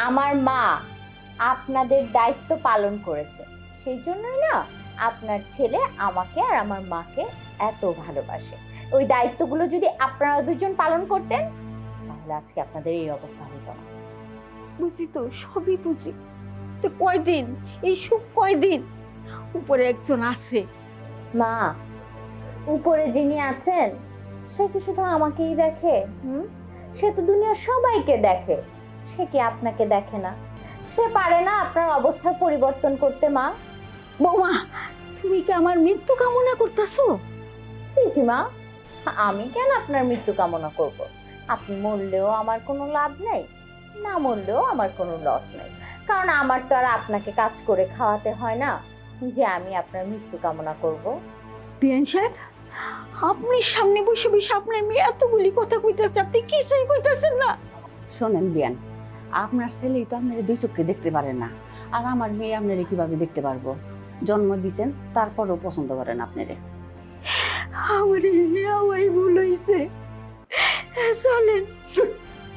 আমার মা আপনাদের দায়িত্ব পালন করেছে, সেই জন্যই না আপনার ছেলে আমাকে আর আমার মাকে এত ভালোবাসে। ওই দায়িত্বগুলো যদি আপনারা দুজন পালন করতেন তাহলে আজকে আপনাদের এই অবস্থা হতো না। বুঝি তো, সবই বুঝি। তো কয়দিন এই সুখ, কয়দিন? উপরে একজন আছে। মা, উপরে যিনি আছেন সে কি শুধু আমাকেই দেখে? সে তো দুনিয়ার সবাইকে দেখে, সে কি আপনাকে দেখে না? সে পারে না আপনার অবস্থা পরিবর্তন করতে? মা, বৌমা, তুমি কি আমার মৃত্যু কামনা করতেছো? জি জি মা, আমি কেন আপনার মৃত্যু কামনা করব? আপনি মরলেও আমার কোনো লাভ নেই, না মরলেও আমার কোনো লস নেই, কারণ আমার তো আর আপনাকে কাজ করে খাওয়াতে হয় না যে আমি আপনার মৃত্যু কামনা করব। বিয়ান সাহেব, আপনি সামনে বসে বসে আপনার মেয়ে এতগুলি কথা কইতেছে, আপনি কিছুই কইতেছেন না। শোনেন বিয়ান, আপনার ছেলেই তো আপনার দুই চোখে দেখতে পারে না, আর আমার মেয়ে আপনারে কিভাবে দেখতে পারবো? জন্ম দিয়েছেন তারপরও পছন্দ করেন আপনারে। আমারে আমারে